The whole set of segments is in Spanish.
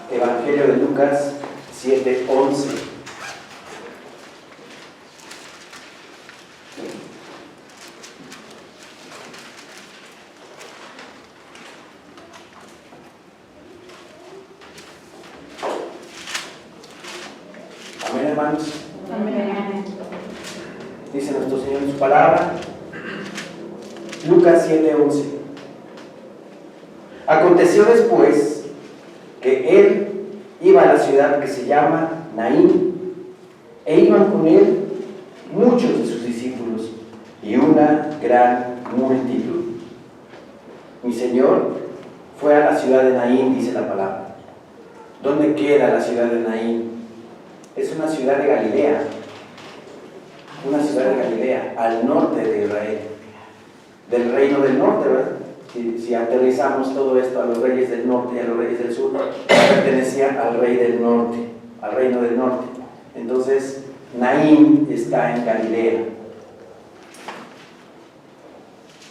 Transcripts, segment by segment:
Evangelio de Lucas 7:11. Amén, hermanos. Amén. Dice nuestro Señor en su palabra, Lucas 7:11. Aconteció después que él iba a la ciudad que se llama Naín, e iban con él muchos de sus discípulos y una gran multitud. Mi Señor fue a la ciudad de Naín, dice la palabra. ¿Dónde queda la ciudad de Naín? Es una ciudad de Galilea, al norte de Israel, del reino del norte, ¿verdad? Si aterrizamos todo esto a los reyes del norte y a los reyes del sur, pertenecía al rey del norte, al reino del norte. Entonces, Naín está en Galilea.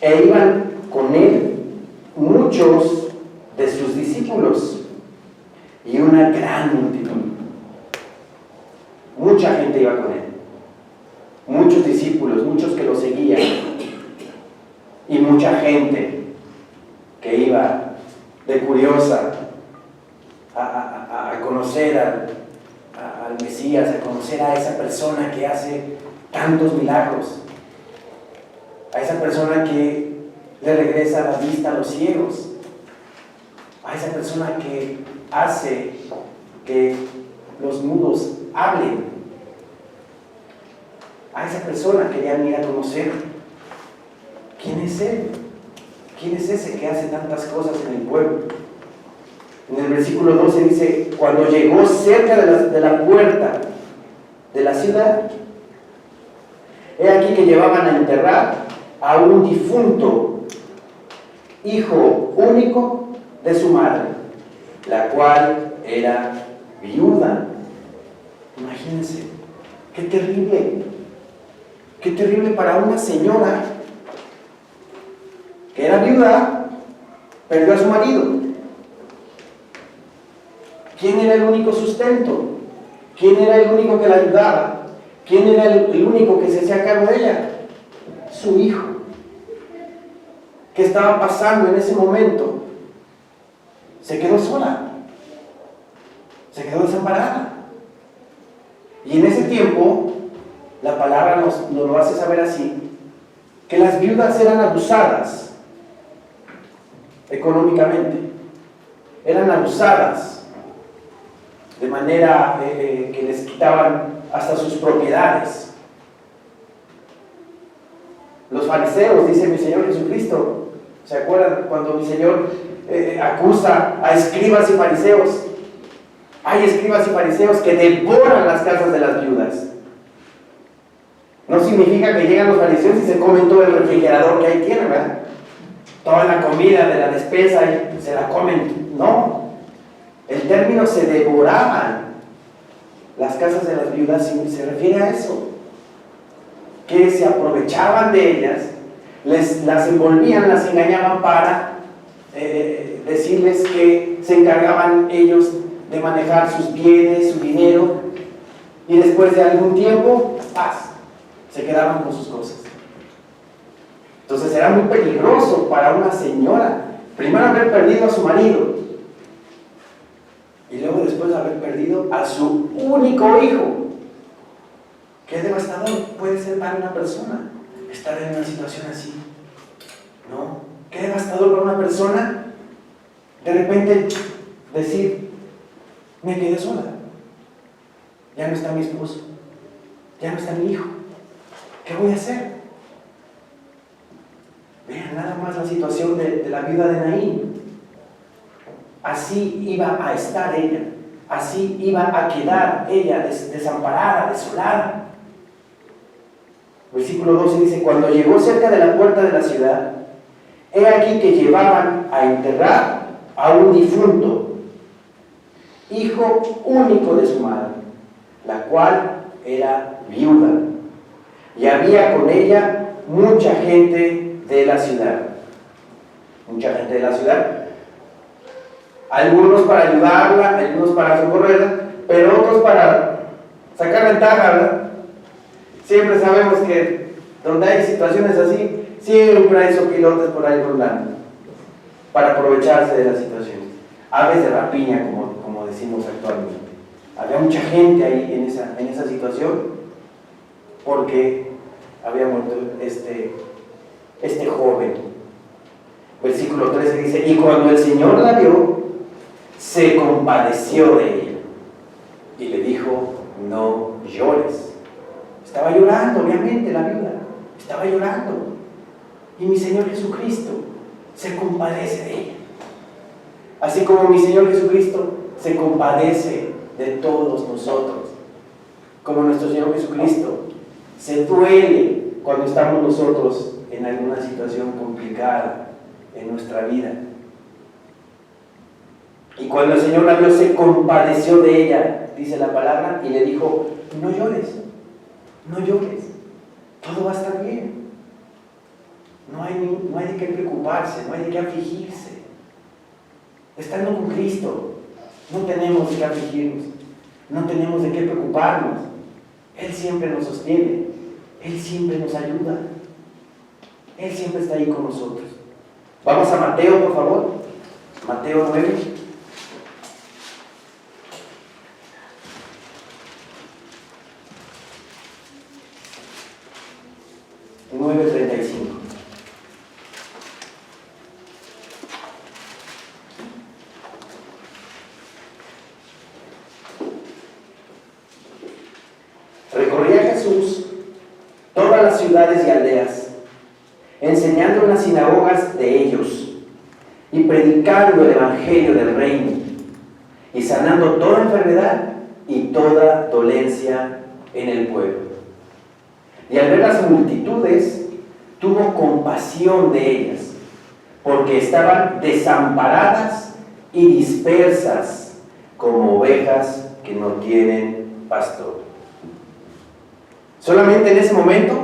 E iban con él muchos de sus discípulos y una gran multitud. Mucha gente iba con él, muchos discípulos, muchos que lo seguían, y mucha gente que iba de curiosa a conocer al Mesías, a conocer a esa persona que hace tantos milagros, a esa persona que le regresa la vista a los ciegos, a esa persona que hace que los mudos hablen. A esa persona querían ir a conocer. ¿Quién es él? ¿Quién es ese que hace tantas cosas en el pueblo? En el versículo 12 dice, cuando llegó cerca de la puerta de la ciudad, he aquí que llevaban a enterrar a un difunto, hijo único de su madre, la cual era viuda. Imagínense, qué terrible para una señora que era viuda, perdió a su marido. ¿Quién era el único sustento? ¿Quién era el único que la ayudaba? ¿Quién era el único que se hacía cargo de ella? Su hijo. ¿Qué estaba pasando en ese momento? Se quedó sola, se quedó desamparada. Y en ese tiempo, la palabra nos lo hace saber así, que las viudas eran abusadas económicamente, eran abusadas de manera que les quitaban hasta sus propiedades. Los fariseos, dice mi Señor Jesucristo, ¿se acuerdan cuando mi Señor acusa a escribas y fariseos? Hay escribas y fariseos que devoran las casas de las viudas. No significa que llegan los fariseos y se comen todo el refrigerador que ahí tienen, ¿verdad? Toda la comida de la despensa y se la comen. No. El término se devoraban las casas de las viudas y se refiere a eso. Que se aprovechaban de ellas, las envolvían, las engañaban para decirles que se encargaban ellos de manejar sus bienes, su dinero, y después de algún tiempo, paz, se quedaban con sus cosas. Entonces era muy peligroso para una señora, primero haber perdido a su marido, y luego después haber perdido a su único hijo. Qué devastador puede ser para una persona estar en una situación así, ¿no? Qué devastador para una persona de repente decir, me quedé sola, ya no está mi esposo, ya no está mi hijo, ¿qué voy a hacer? Vean nada más la situación de la viuda de Naín. Así iba a estar ella, así iba a quedar ella desamparada, desolada. Versículo 12 dice, cuando llegó cerca de la puerta de la ciudad, he aquí que llevaban a enterrar a un difunto, hijo único de su madre, la cual era viuda, y había con ella mucha gente de la ciudad. Mucha gente de la ciudad. Algunos para ayudarla, algunos para socorrerla, pero otros para sacar ventaja, ¿verdad? Siempre sabemos que donde hay situaciones así, siempre hay sopilotes por ahí rondando para aprovecharse de la situación. Aves de rapiña, como decimos actualmente. Había mucha gente ahí en esa situación porque había muerto este joven. Versículo 13 dice: y cuando el Señor la vio, se compadeció de ella y le dijo: no llores. Estaba llorando, obviamente, la viuda estaba llorando, y mi Señor Jesucristo se compadece de ella, así como mi Señor Jesucristo se compadece de todos nosotros, como nuestro Señor Jesucristo se duele cuando estamos nosotros en alguna situación complicada en nuestra vida. Y cuando el Señor la vio, se compadeció de ella, dice la palabra, y le dijo: no llores, no llores, todo va a estar bien. No hay de qué preocuparse, no hay de qué afligirse. Estando con Cristo, no tenemos de qué afligirnos, no tenemos de qué preocuparnos. Él siempre nos sostiene, Él siempre nos ayuda, Él siempre está ahí con nosotros. Vamos a Mateo, por favor. Mateo 9. Recorría Jesús todas las ciudades y aldeas, enseñando en las sinagogas de ellos y predicando el evangelio del reino y sanando toda enfermedad y toda dolencia en el pueblo. Y al ver las multitudes, tuvo compasión de ellas, porque estaban desamparadas y dispersas como ovejas que no tienen pastor. Solamente en ese momento,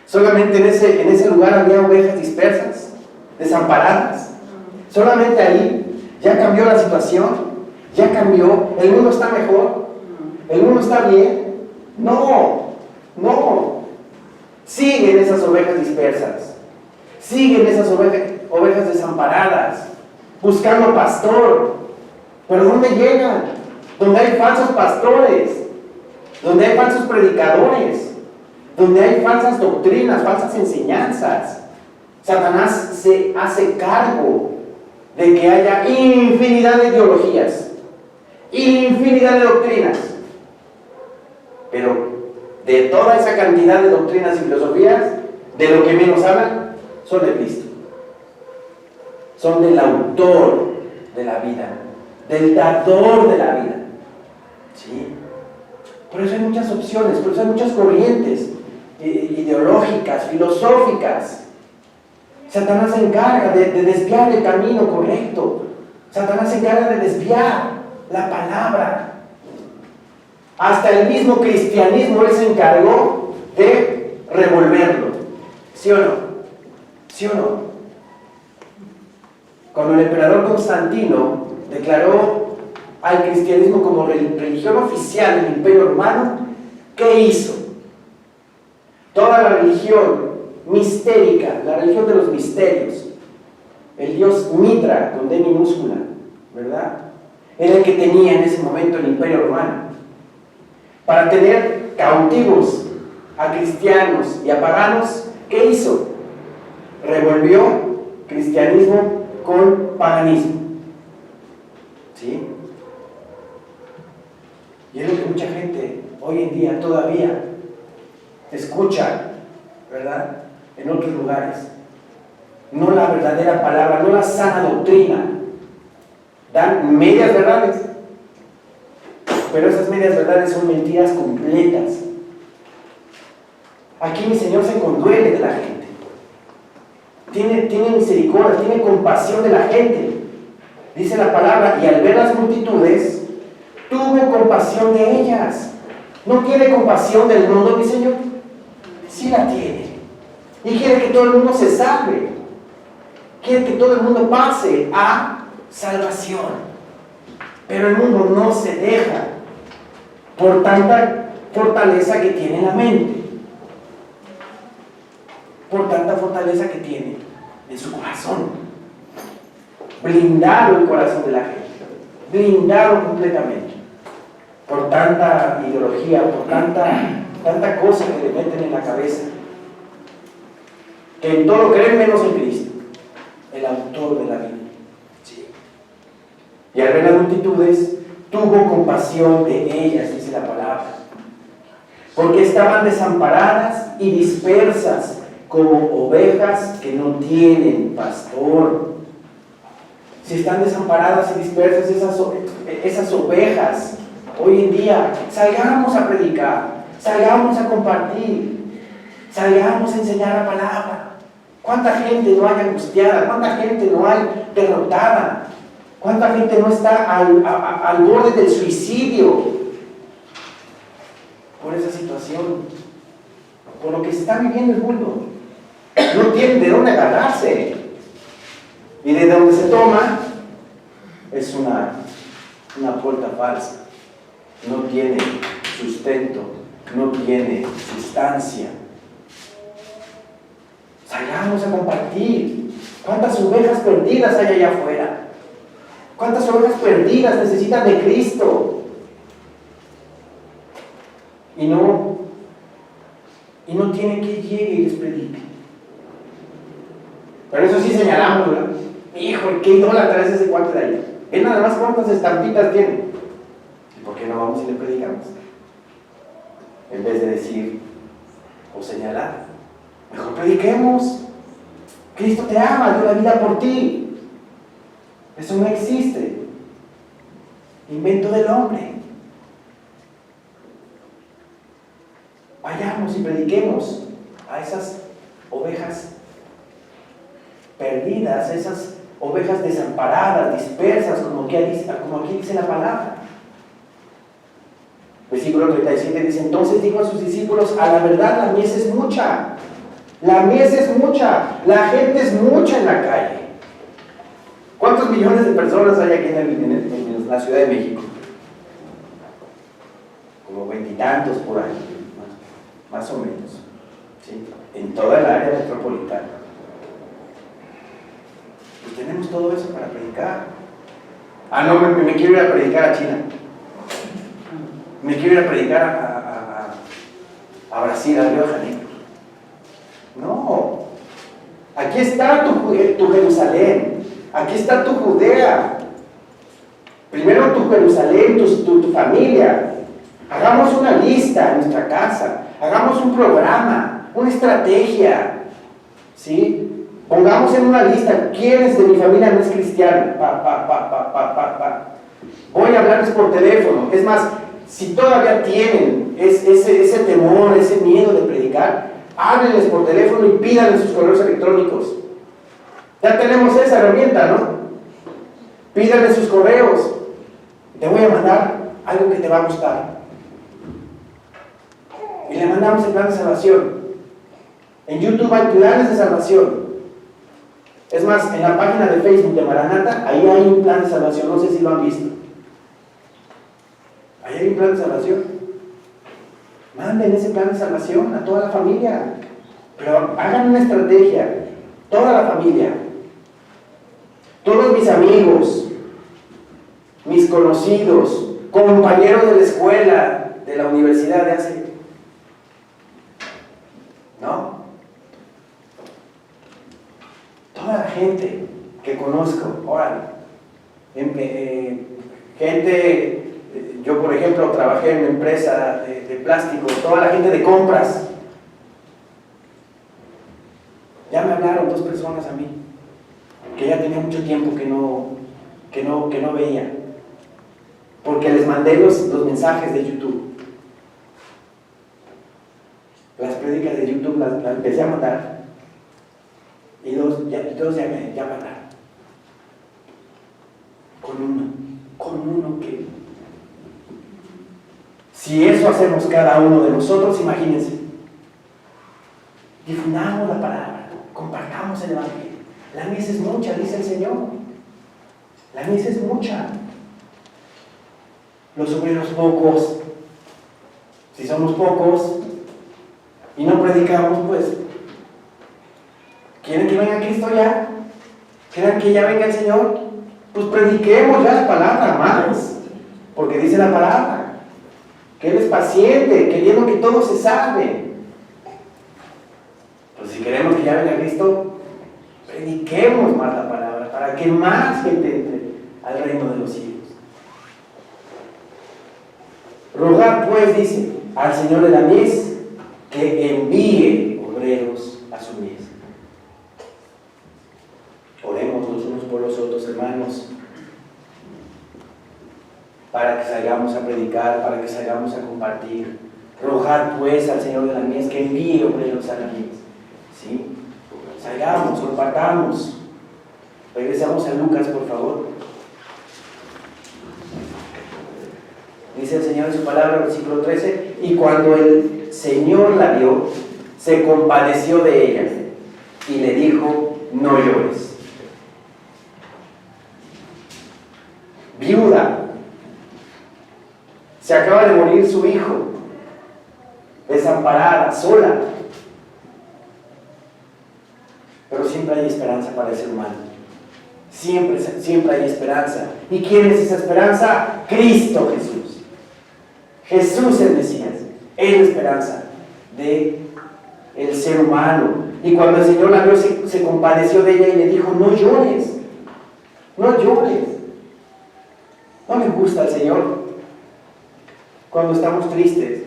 solamente en ese lugar había ovejas dispersas, desamparadas. Solamente ahí ya cambió la situación, ya cambió, el mundo está mejor, el mundo está bien. No. Siguen esas ovejas dispersas, siguen esas ovejas desamparadas, buscando pastor. ¿Pero dónde llegan? Donde hay falsos pastores, donde hay falsos predicadores, donde hay falsas doctrinas, falsas enseñanzas. Satanás se hace cargo de que haya infinidad de ideologías, infinidad de doctrinas, pero de toda esa cantidad de doctrinas y filosofías, de lo que menos hablan son de Cristo, son del autor de la vida, del dador de la vida. ¿Sí? Por eso hay muchas opciones, por eso hay muchas corrientes ideológicas, filosóficas. Satanás se encarga de desviar el camino correcto. Satanás se encarga de desviar la palabra. Hasta el mismo cristianismo él se encargó de revolverlo. ¿Sí o no? ¿Sí o no? Cuando el emperador Constantino declaró al cristianismo como religión oficial del Imperio Romano, ¿qué hizo? Toda la religión mistérica, la religión de los misterios, el dios Mitra, con D minúscula, ¿verdad? Era el que tenía en ese momento el Imperio Romano. Para tener cautivos a cristianos y a paganos, ¿qué hizo? Revolvió cristianismo con paganismo. ¿Sí? Y es lo que mucha gente hoy en día todavía escucha, ¿verdad? En otros lugares. No la verdadera palabra, no la sana doctrina. Dan medias verdades, pero esas medias verdades son mentiras completas. Aquí mi Señor se conduele de la gente. Tiene misericordia, tiene compasión de la gente. Dice la palabra: y al ver las multitudes, tuvo compasión de ellas. ¿No tiene compasión del mundo, mi Señor? Sí la tiene. Y quiere que todo el mundo se salve. Quiere que todo el mundo pase a salvación. Pero el mundo no se deja por tanta fortaleza que tiene en la mente, por tanta fortaleza que tiene en su corazón. Blindado el corazón de la gente, blindado completamente por tanta ideología, por tanta cosa que le meten en la cabeza, que en todo creen menos en Cristo, el autor de la vida. Sí. Y al ver las multitudes, tuvo compasión de ellas, dice la palabra, porque estaban desamparadas y dispersas como ovejas que no tienen pastor. Si están desamparadas y dispersas esas ovejas, hoy en día, salgamos a predicar, salgamos a compartir, salgamos a enseñar la palabra. ¿Cuánta gente no hay angustiada? ¿Cuánta gente no hay derrotada? ¿Cuánta gente no está al borde del suicidio por esa situación? Por lo que se está viviendo el mundo. No tienen de dónde agarrarse. Y de donde se toma es una puerta falsa. No tiene sustento, no tiene sustancia. Salgamos a compartir. ¿Cuántas ovejas perdidas hay allá afuera? ¿Cuántas ovejas perdidas necesitan de Cristo? Y no tienen que llegue y les predique. Pero eso sí señalamos, ¿verdad? Hijo, qué idólatra es ese cuate de ahí. Él nada más cuántas estampitas tiene. ¿Y por qué no vamos y le predicamos? En vez de decir o señalar, mejor prediquemos. Cristo te ama, dio la vida por ti. Eso no existe. Invento del hombre. Vayamos y prediquemos a esas ovejas perdidas, esas ovejas desamparadas, dispersas, como aquí dice la palabra. Versículo 37 dice: entonces dijo a sus discípulos, a la verdad la mies es mucha, la mies es mucha, la gente es mucha en la calle. ¿Cuántos millones de personas hay aquí en la Ciudad de México? Como 20 y tantos por ahí, más o menos, ¿sí? En toda el área metropolitana. Pues tenemos todo eso para predicar. No, me quiero ir a predicar a China. Me quiero ir a predicar a Brasil, a Río de Janeiro. No. Aquí está tu Jerusalén. Aquí está tu Judea. Primero tu Jerusalén, tu familia. Hagamos una lista en nuestra casa. Hagamos un programa, una estrategia. ¿Sí? Pongamos en una lista quiénes de mi familia no es cristiano. Voy a hablarles por teléfono. Es más, si todavía tienen ese temor, ese miedo de predicar, háblenles por teléfono y pídanles sus correos electrónicos. Ya tenemos esa herramienta, ¿no? Pídanle sus correos. Te voy a mandar algo que te va a gustar. Y le mandamos el plan de salvación. En YouTube hay planes de salvación. Es más, en la página de Facebook de Maranata, ahí hay un plan de salvación. No sé si lo han visto. Ahí hay un plan de salvación. Manden ese plan de salvación a toda la familia. Pero hagan una estrategia. Toda la familia. Todos mis amigos, mis conocidos, compañeros de la escuela, de la universidad de hace... ¿No? Toda la gente que conozco, ahora, gente, yo por ejemplo trabajé en una empresa de plástico, toda la gente de compras, ya me hablaron 2 personas a mí, que ya tenía mucho tiempo que no veía, porque les mandé los mensajes de YouTube. Las prédicas de YouTube las empecé a mandar y todos ya me hablaron. Con uno que... Si eso hacemos cada uno de nosotros, imagínense. Difundamos la palabra, compartamos el evangelio. La mies es mucha, dice el Señor. La mies es mucha. Los obreros pocos. Si somos pocos y no predicamos, pues, ¿quieren que venga Cristo ya? ¿Quieren que ya venga el Señor? Pues prediquemos ya la palabra más. Porque dice la palabra que Él es paciente, queriendo que todo se salve. Pues si queremos que ya venga Cristo, prediquemos más la palabra para que más gente entre al reino de los cielos. Rogad pues, dice, al Señor de la mies que envíe obreros a su mies. Oremos los unos por los otros, hermanos, para que salgamos a predicar, para que salgamos a compartir. Rogad pues al Señor de la mies que envíe obreros a la mies. ¿Sí? Salgamos, compartamos. Regresamos a Lucas, por favor. Dice el Señor en su palabra, versículo 13, y cuando el Señor la vio, se compadeció de ella y le dijo, no llores. Viuda, se acaba de morir su hijo, desamparada, sola. Pero siempre hay esperanza para el ser humano. Siempre hay esperanza. ¿Y quién es esa esperanza? Cristo Jesús. Jesús el Mesías. Es la esperanza del ser humano. Y cuando el Señor la vio, se compadeció de ella y le dijo, no llores. No llores. ¿No le gusta al Señor cuando estamos tristes?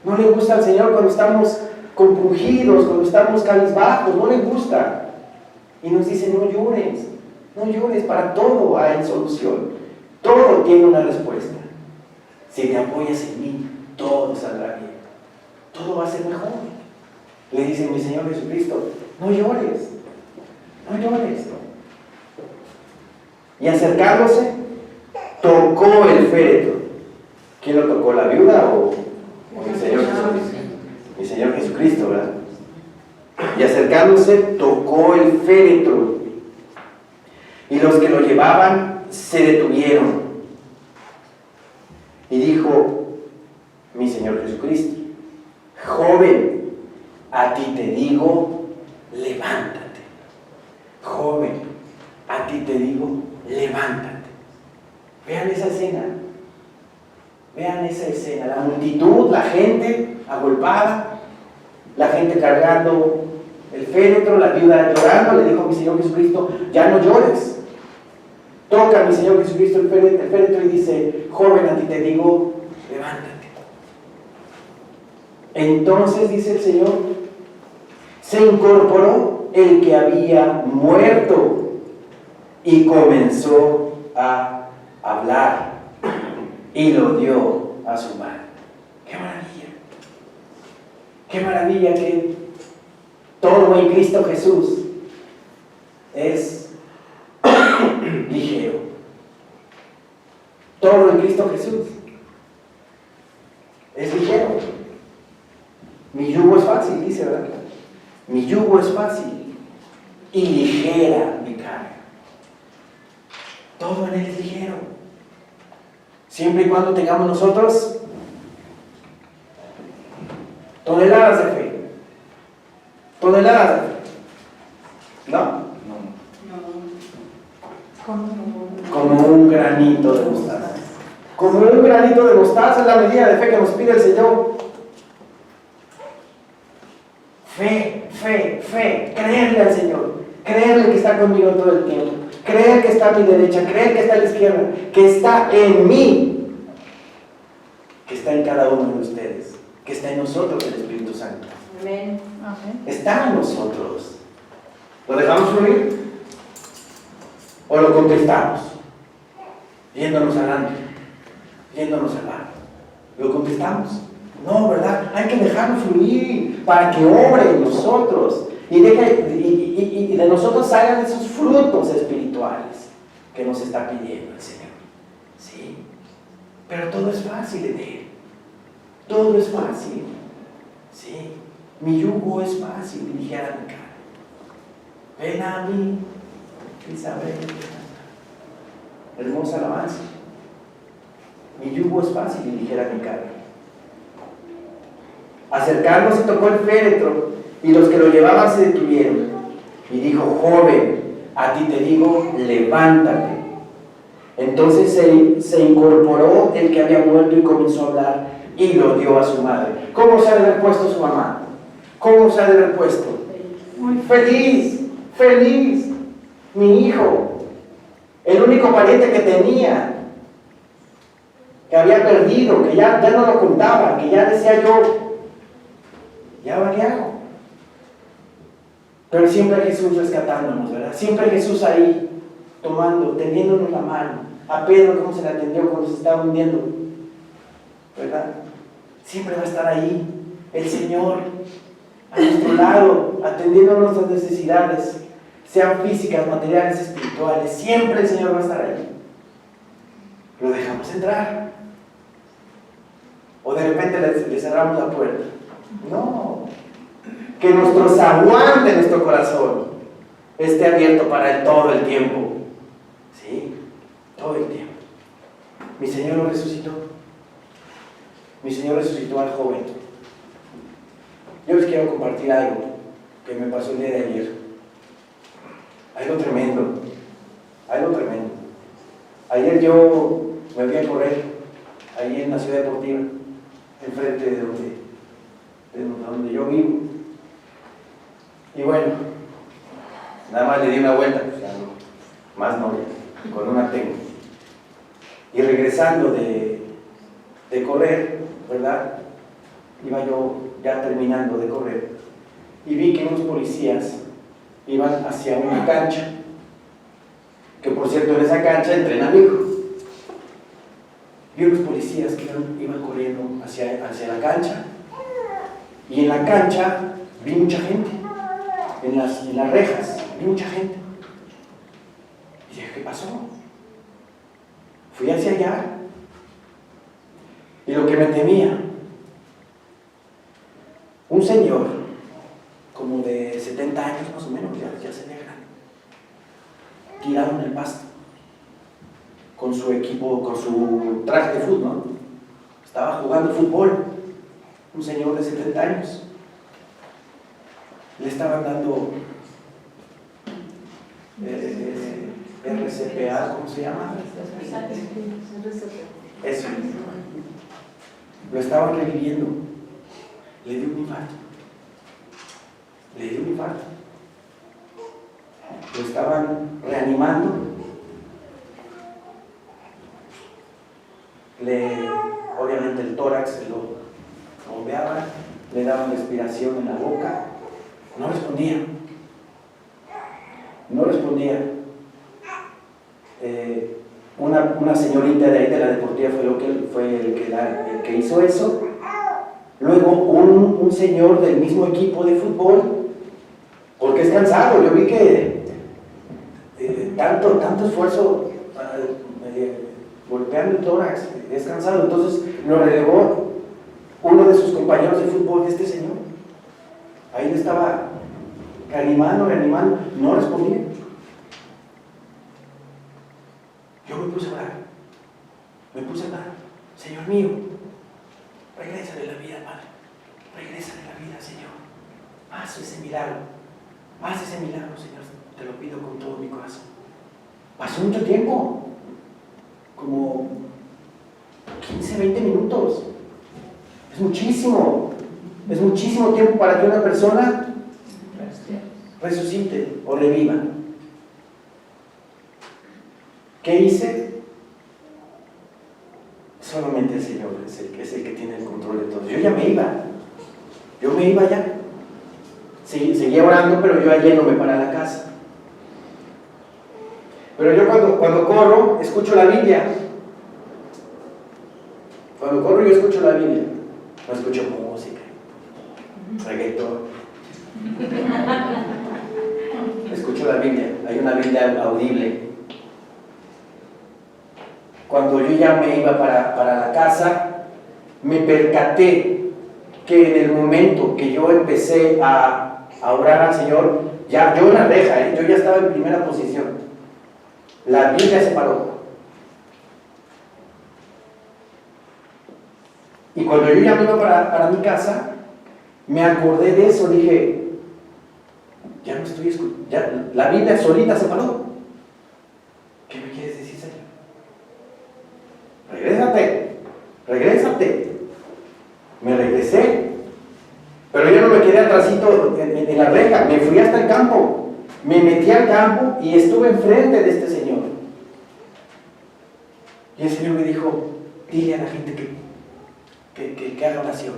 ¿No le gusta al Señor cuando estamos compungidos, cuando estamos cabizbajos? No le gusta. Y nos dice, no llores. No llores, para todo hay solución. Todo tiene una respuesta. Si te apoyas en mí, todo saldrá bien. Todo va a ser mejor. Le dice mi Señor Jesucristo, no llores. No llores. Y acercándose, tocó el féretro. ¿Quién lo tocó? ¿La viuda o mi Señor Jesucristo? Mi Señor Jesucristo, ¿verdad? Y acercándose, tocó el féretro. Y los que lo llevaban se detuvieron. Y dijo, mi Señor Jesucristo, joven, a ti te digo, levántate. Joven, a ti te digo, levántate. Vean esa escena. Vean esa escena. La multitud, la gente agolpada, la gente cargando el féretro, la viuda llorando. Le dijo a mi Señor Jesucristo, ya no llores. Toca a mi Señor Jesucristo el féretro y dice, joven, a ti te digo, levántate. Entonces, dice el Señor, se incorporó el que había muerto y comenzó a hablar y lo dio a su madre. ¡Qué maravilla! ¡Qué maravilla que todo en Cristo Jesús es ligero! Todo en Cristo Jesús es ligero. Mi yugo es fácil, dice, ¿verdad? Mi yugo es fácil y ligera mi carga. Todo en Él es ligero. Siempre y cuando tengamos nosotros toneladas de fe. Toneladas de fe. ¿No? Como un granito de mostaza. Como un granito de mostaza es la medida de fe que nos pide el Señor. Fe, fe, fe. Creerle al Señor. Creerle que está conmigo todo el tiempo. Creer que está a mi derecha. Creer que está a la izquierda. Que está en mí. Que está en cada uno de ustedes. Que está en nosotros el Espíritu Santo. Amén. Está en nosotros. ¿Lo dejamos fluir? ¿O lo contestamos? Yéndonos adelante, yéndonos al lado. ¿Lo contestamos? No, ¿verdad? Hay que dejarlo fluir para que obre en nosotros y de nosotros salgan esos frutos espirituales que nos está pidiendo el Señor. Sí, pero todo es fácil en Él. Todo es fácil. Sí, mi yugo es fácil y ligera mi carga. Ven a mí y sabré que Hermosa alabanza. Mi yugo es fácil y ligera mi carga. Acercándose tocó el féretro y los que lo llevaban se detuvieron. Y dijo: joven, a ti te digo, levántate. Entonces se incorporó el que había muerto y comenzó a hablar y lo dio a su madre. ¿Cómo se ha de haber puesto su mamá? ¿Cómo se ha de haber puesto? Muy feliz, feliz. Mi hijo, el único pariente que tenía, que había perdido, que ya no lo contaba, que ya decía yo, ¿y ahora qué hago? Pero siempre Jesús rescatándonos, ¿verdad? Siempre Jesús ahí, tomando, tendiéndonos la mano. A Pedro, ¿cómo se le atendió cuando se estaba hundiendo? ¿Verdad? Siempre va a estar ahí el Señor a nuestro lado, atendiendo nuestras necesidades, sean físicas, materiales, espirituales. Siempre el Señor va a estar ahí. ¿Lo dejamos entrar? ¿O de repente le cerramos la puerta? No. Que nuestro zaguán de nuestro corazón esté abierto para Él todo el tiempo. ¿Sí? Todo el tiempo. Mi Señor lo resucitó. Mi Señor resucitó al joven. Yo les quiero compartir algo que me pasó el día de ayer. Algo tremendo. Algo tremendo. Ayer yo me fui a correr ahí en la ciudad deportiva, enfrente de donde yo vivo. Y bueno, nada más le di una vuelta, pues ya no, más no, con una tengo. Y regresando de correr, ¿verdad? Iba yo ya terminando de correr y vi que unos policías iban hacia una cancha, que por cierto en esa cancha entrenan hijos. Vi unos policías que iban corriendo hacia la cancha, y en la cancha vi mucha gente, en las rejas vi mucha gente. Y dije: ¿qué pasó? Fui hacia allá, y lo que me temía, un señor como de 70 años más o menos, ya se ve grande, tirado en el pasto, con su equipo, con su traje de fútbol, ¿no? Estaba jugando fútbol, un señor de 70 años. Le estaban dando RCPA, ¿cómo se llama? Eso. Lo estaban reviviendo. Le dio un infarto. Lo estaban reanimando. Obviamente el tórax se lo bombeaban, le daban respiración en la boca. No respondía. Una señorita de ahí de la deportiva fue el que hizo eso. Luego un señor del mismo equipo de fútbol, porque es cansado. Yo vi que tanto esfuerzo golpeando el tórax, es cansado. Entonces lo relevó uno de sus compañeros de fútbol, de este señor. Ahí le estaba reanimando, no respondía. Yo me puse a orar. Señor mío, regrésale la vida, Padre. Regrésale la vida, Señor. Haz ese milagro, Señor. Te lo pido con todo mi corazón. Pasó mucho tiempo, como 15, 20 minutos. Es muchísimo tiempo para que una persona resucite o reviva. ¿Qué hice? Solamente el Señor es el que tiene el control de todo. Yo me iba ya. Seguía orando, pero yo yéndome para la casa. Pero yo cuando corro, escucho la Biblia. Cuando corro yo escucho la Biblia. No escucho música, reggaetón. Escucho la Biblia. Hay una Biblia audible. Cuando yo ya me iba para la casa, me percaté que en el momento que yo empecé a orar al Señor, ya yo en la reja, yo ya estaba en primera posición. La Biblia se paró. Y cuando yo ya me iba para mi casa, me acordé de eso, dije, ya no estoy escuchando, ya la Biblia solita se paró. ¿Qué me quieres decir, Señor? Regrésate. Me regresé, pero yo no me quedé atrasito en la reja, me fui hasta el campo, me metí al campo y estuve enfrente de este señor. Y el Señor me dijo, dile a la gente que haga oración.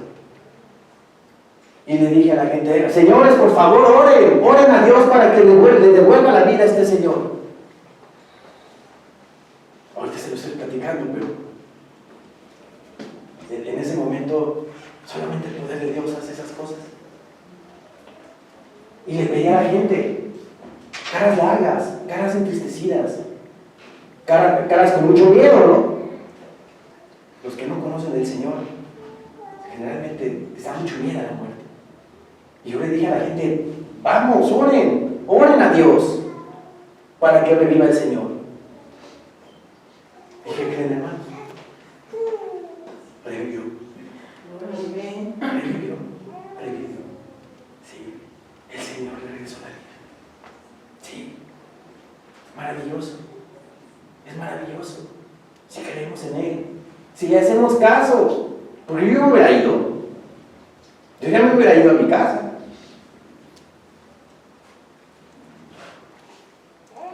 Y le dije a la gente, señores, por favor, oren a Dios para que le devuelva la vida a este señor. Ahorita se lo estoy platicando, pero en ese momento solamente el poder de Dios hace esas cosas. Y le veía a la gente, caras largas, caras entristecidas, caras con mucho miedo, ¿no? Los que no conocen del Señor generalmente les da mucho miedo a la muerte. Y yo le dije a la gente, vamos, oren a Dios para que reviva el Señor. ¿Y qué creen, hermanos? Revivió. Sí, el Señor le regresó la vida. Sí, maravilloso. Es maravilloso. Si creemos en Él, si le hacemos caso. Porque yo me hubiera ido. Yo ya me hubiera ido a mi casa.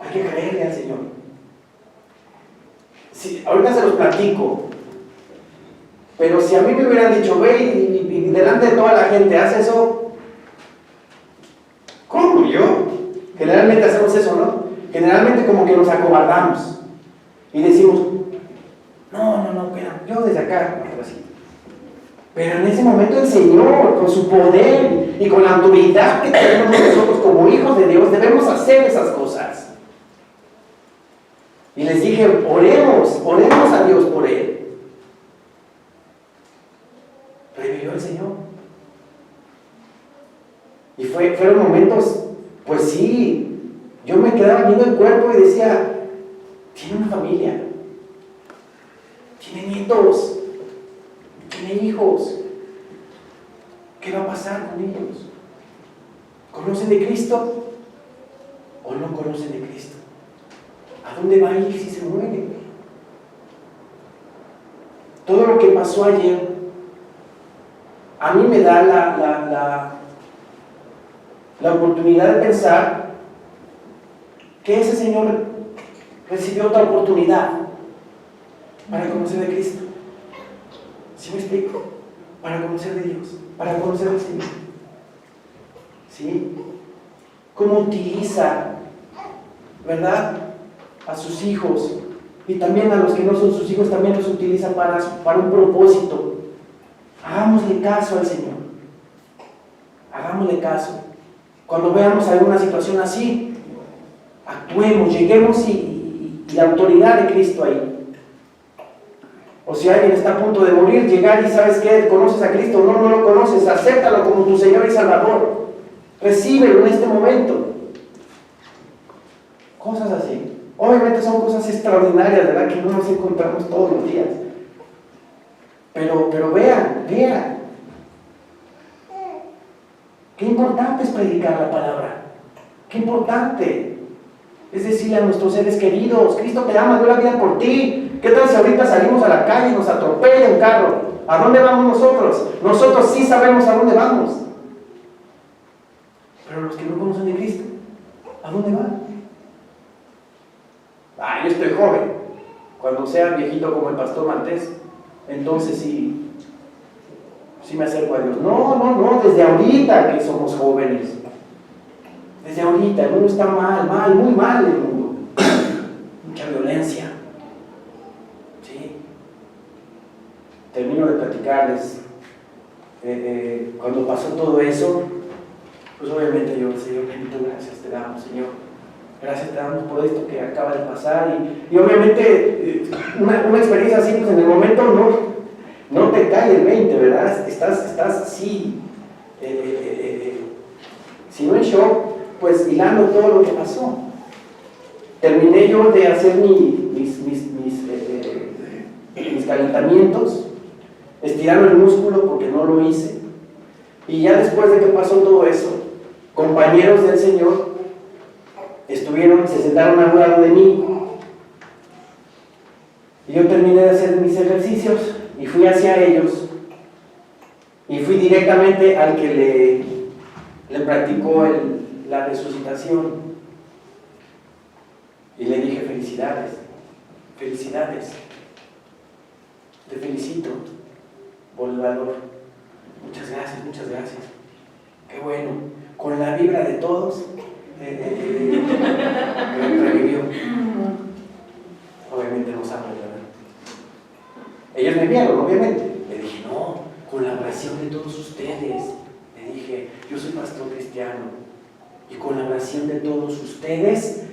Hay que creerle al Señor. Sí, ahorita se los platico. Pero si a mí me hubieran dicho, ve y delante de toda la gente, haz eso. ¿Cómo yo? Generalmente hacemos eso, ¿no? Generalmente como que nos acobardamos. Y decimos, no, espera, yo desde acá, así. Pero en ese momento el Señor, con su poder y con la autoridad que tenemos nosotros como hijos de Dios, debemos hacer esas cosas. Y les dije, oremos a Dios por Él. Revivió el Señor. Y fueron momentos, pues sí, yo me quedaba viendo el cuerpo y decía, tiene una familia, tiene nietos, tiene hijos. ¿Qué va a pasar con ellos? ¿Conocen de Cristo o no conocen de Cristo? ¿A dónde va a ir si se muere? Todo lo que pasó ayer a mí me da la oportunidad de pensar que ese Señor recibió otra oportunidad para conocer de Cristo. ¿Sí me explico? Para conocer de Dios, para conocer al Señor. ¿Sí? ¿Cómo utiliza, verdad, a sus hijos? Y también a los que no son sus hijos, también los utiliza para un propósito. Hagámosle caso al Señor. Hagámosle caso. Cuando veamos alguna situación así, actuemos, lleguemos y la autoridad de Cristo ahí. O si alguien está a punto de morir, llegar y ¿sabes qué? ¿Conoces a Cristo? No lo conoces, acéptalo como tu Señor y Salvador. Recíbelo en este momento. Cosas así. Obviamente son cosas extraordinarias, ¿verdad? Que no nos encontramos todos los días. Pero vean. Qué importante es predicar la palabra. Qué importante es decirle a nuestros seres queridos, Cristo te ama, dio la vida por ti. ¿Qué tal si ahorita salimos a la calle y nos atropella un carro? ¿A dónde vamos nosotros? Nosotros sí sabemos a dónde vamos. Pero los que no conocen de Cristo, ¿a dónde van? Yo estoy joven. Cuando sea viejito como el pastor Maltés, entonces sí me acerco a Dios. No, desde ahorita que somos jóvenes. Desde ahorita, el mundo está muy mal el mundo. Mucha violencia. ¿Sí? Termino de platicarles. Cuando pasó todo eso, pues obviamente yo, Señor, bendito, gracias te damos, Señor. Gracias te damos por esto que acaba de pasar. Y obviamente, una experiencia así, pues en el momento no te cae el 20, ¿verdad? Estás así, si no en shock, pues hilando todo lo que pasó. Terminé yo de hacer mis calentamientos estirando el músculo porque no lo hice. Y ya después de que pasó todo eso, compañeros del Señor se sentaron a un lado de mí. Y yo terminé de hacer mis ejercicios y fui hacia ellos. Y fui directamente al que le practicó la resucitación. Y le dije: felicidades, felicidades. Te felicito por el valor. Muchas gracias, muchas gracias. Qué bueno. Con la vibra de todos, revivió. Obviamente no saben, ¿verdad? Ellos me vieron, obviamente. Le dije: no, con la oración de todos ustedes. Le dije: yo soy pastor cristiano. Y con la oración de todos ustedes,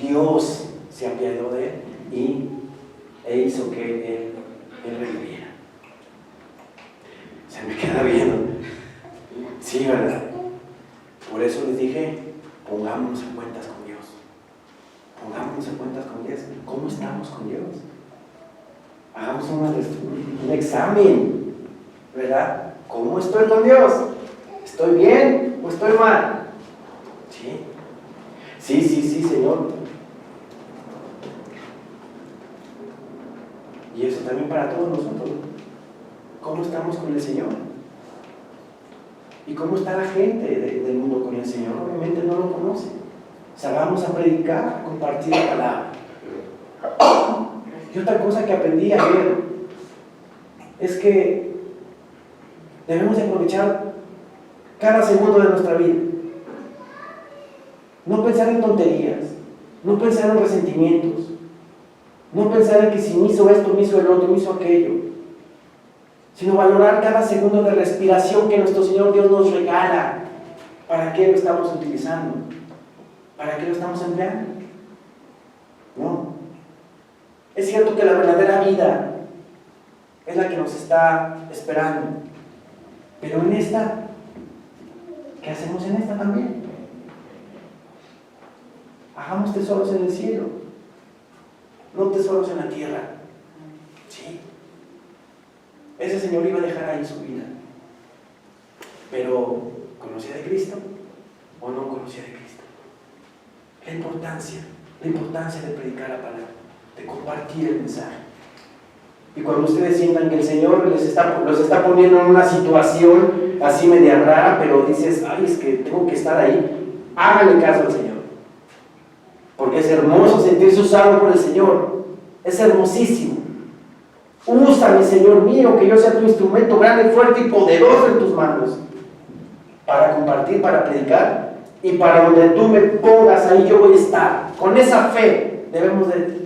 Dios se apiadó de él e hizo que él reviviera. Se me queda viendo. Sí, ¿verdad? Por eso les dije: pongámonos en cuentas con Dios. Pongámonos en cuentas con Dios. ¿Cómo estamos con Dios? Hagamos un examen, ¿verdad? ¿Cómo estoy con Dios? ¿Estoy bien o estoy mal? Sí, Señor. Y eso también para todos nosotros. ¿Cómo estamos con el Señor? ¿Y cómo está la gente del mundo con el Señor? Obviamente no lo conoce. Salgamos a predicar, a compartir la palabra. Y otra cosa que aprendí ayer es que debemos aprovechar cada segundo de nuestra vida. No pensar en tonterías, no pensar en resentimientos, no pensar en que si me hizo esto, me hizo el otro, me hizo aquello, sino valorar cada segundo de respiración que nuestro Señor Dios nos regala. ¿Para qué lo estamos utilizando? ¿Para qué lo estamos empleando? No. Es cierto que la verdadera vida es la que nos está esperando, pero en esta, ¿qué hacemos en esta también? Hagamos tesoros en el cielo, no tesoros en la tierra. Sí. Ese Señor iba a dejar ahí su vida, pero ¿conocía de Cristo o no conocía de Cristo? La importancia de predicar la palabra, de compartir el mensaje. Y cuando ustedes sientan que el Señor los está poniendo en una situación así media rara, pero dices: ay, es que tengo que estar ahí, háganle caso al Señor, porque es hermoso sentirse usado por el Señor. Es hermosísimo. Úsame, Señor mío, que yo sea tu instrumento grande, fuerte y poderoso en tus manos, para compartir, para predicar, y para donde tú me pongas, ahí yo voy a estar. Con esa fe debemos de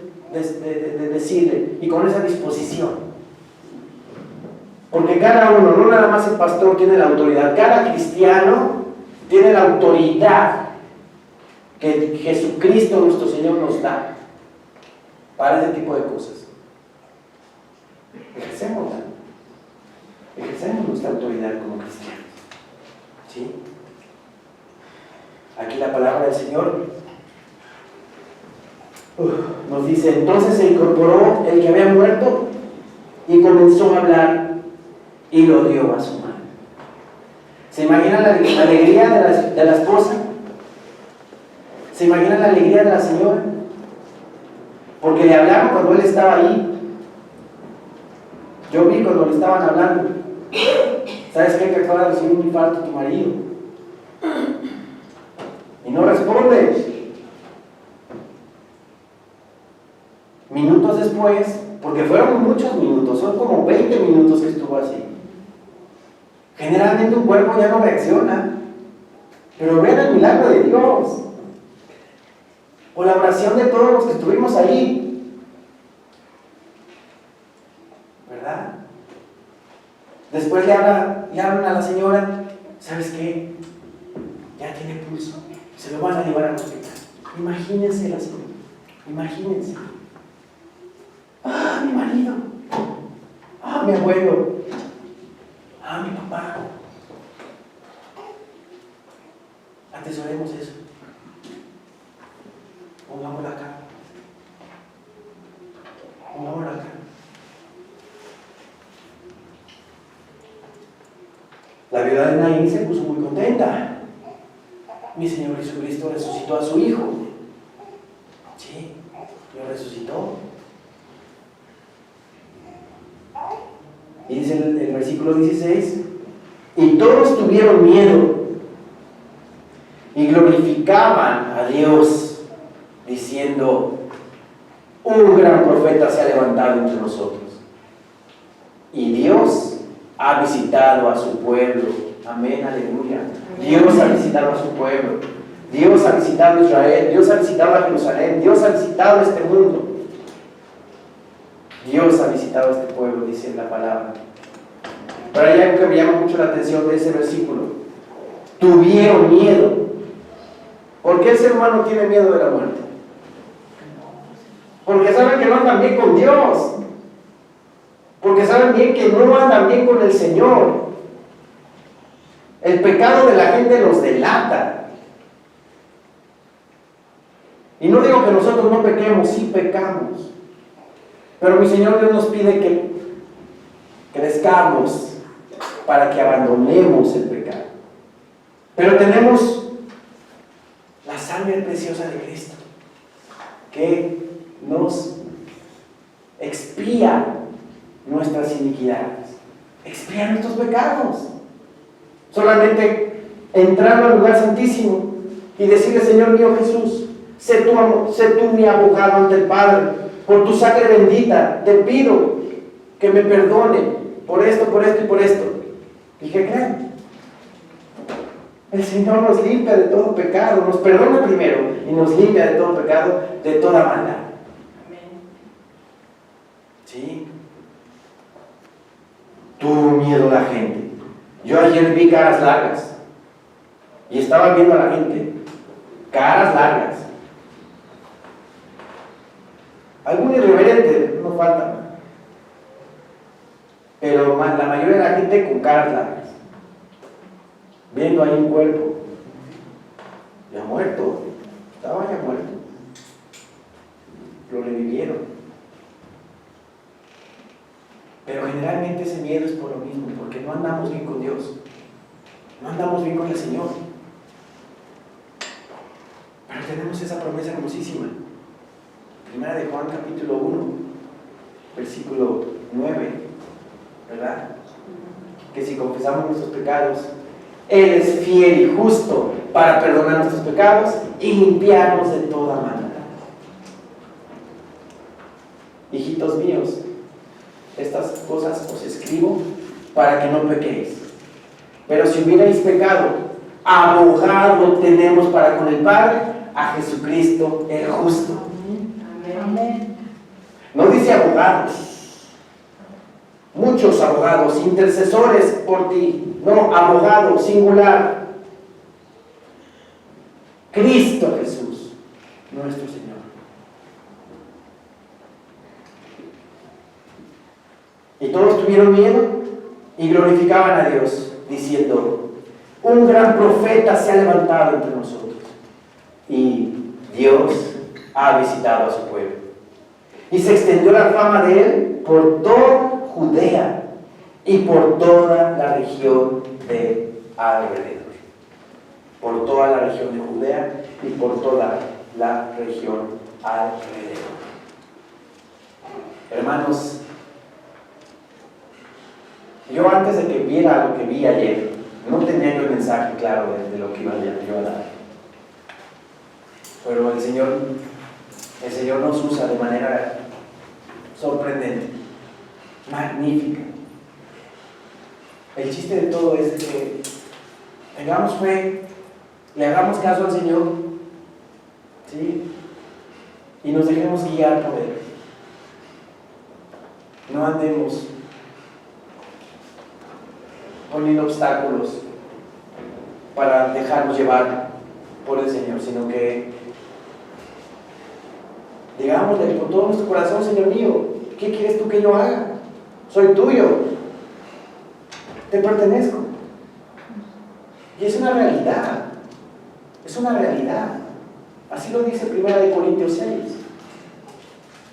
decirle, y con esa disposición. Porque cada uno, no nada más el pastor tiene la autoridad, cada cristiano tiene la autoridad que Jesucristo nuestro Señor nos da para ese tipo de cosas. Ejercemos nuestra autoridad como cristianos. ¿Sí? Aquí la palabra del Señor nos dice: entonces se incorporó el que había muerto y comenzó a hablar y lo dio a su mano. ¿Se imaginan la alegría de la esposa? ¿Se imaginan la alegría de la señora? Porque le hablaron cuando él estaba ahí. Yo vi cuando le estaban hablando: ¿sabes qué? Que acaba de recibir un infarto tu marido. Y no responde. Minutos después, porque fueron muchos minutos, son como 20 minutos que estuvo así. Generalmente un cuerpo ya no reacciona, pero ven el milagro de Dios, o la oración de todos los que estuvimos ahí, ¿verdad? Después le hablan a la señora: ¿sabes qué? Ya tiene pulso, se lo van a llevar al hospital. Imagínense la señora, imagínense. Mi marido, mi abuelo, mi papá. Atesoremos eso. Pongámoslo acá. La viuda de Naín se puso muy contenta. Mi Señor Jesucristo resucitó a su hijo. Sí, lo resucitó. Y dice el versículo 16, y todos tuvieron miedo y glorificaban a Dios, diciendo, un gran profeta se ha levantado entre nosotros. Y Dios ha visitado a su pueblo. Amén, aleluya. Dios ha visitado a su pueblo. Dios ha visitado a Israel. Dios ha visitado a Jerusalén. Dios ha visitado a este mundo. Dios ha visitado a este pueblo, dice la palabra. Pero hay algo que me llama mucho la atención de ese versículo. Tuvieron miedo. ¿Por qué el ser humano tiene miedo de la muerte? Porque saben que no andan bien con Dios. Porque saben bien que no andan bien con el Señor. El pecado de la gente los delata. Y no digo que nosotros no pequemos, sí pecamos. Pero mi Señor Dios nos pide que crezcamos para que abandonemos el pecado. Pero tenemos la sangre preciosa de Cristo que nos expía nuestras iniquidades, expía nuestros pecados. Solamente entrando al lugar santísimo y decirle, Señor mío Jesús, sé tú mi abogado ante el Padre. Por tu sangre bendita, te pido que me perdone por esto y por esto. ¿Y qué creen? El Señor nos limpia de todo pecado, nos perdona primero y nos limpia de todo pecado, de toda maldad. ¿Sí? Tuvo miedo la gente. Yo ayer vi caras largas y estaba viendo a la gente, caras largas. Algún irreverente, no falta, pero la mayoría de la gente con caras largas, viendo ahí un cuerpo, ya muerto, estaba ya muerto, lo revivieron. Pero generalmente ese miedo es por lo mismo, porque no andamos bien con Dios, no andamos bien con el Señor. Pero tenemos esa promesa hermosísima. Primera de Juan capítulo 1, versículo 9, ¿verdad? Que si confesamos nuestros pecados, Él es fiel y justo para perdonar nuestros pecados y limpiarnos de toda maldad. Hijitos míos, estas cosas os escribo para que no pequéis. Pero si hubierais pecado, abogado tenemos para con el Padre a Jesucristo el justo. Amén. No dice abogados, muchos abogados, intercesores por ti. No, abogado, singular. Cristo Jesús, nuestro Señor. Y todos tuvieron miedo y glorificaban a Dios, diciendo, un gran profeta se ha levantado entre nosotros. Y Dios ha visitado a su pueblo. Y se extendió la fama de él por toda Judea y por toda la región de alrededor. Por toda la región de Judea y por toda la región alrededor. Hermanos, yo antes de que viera lo que vi ayer, no tenía yo el mensaje claro de lo que iba yo a dar. Pero el Señor nos usa de manera sorprendente, magnífica. El chiste de todo es que tengamos fe, le hagamos caso al Señor, ¿sí? Y nos dejemos guiar por Él. No andemos poniendo obstáculos para dejarnos llevar por el Señor, sino que digámosle con todo nuestro corazón, Señor mío, ¿qué quieres tú que yo haga? Soy tuyo, te pertenezco. Y es una realidad, es una realidad. Así lo dice 1 Corintios 6.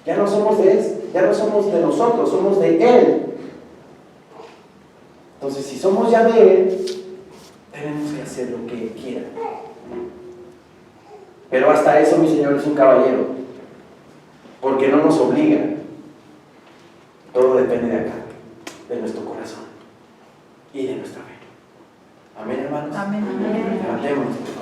Ya no somos de Él, ya no somos de nosotros, somos de Él. Entonces, si somos ya de Él, tenemos que hacer lo que Él quiera. Pero hasta eso mi Señor es un caballero, porque no nos obliga. Todo depende de acá, de nuestro corazón y de nuestra fe. Amén, hermanos. Amén. Levantemos.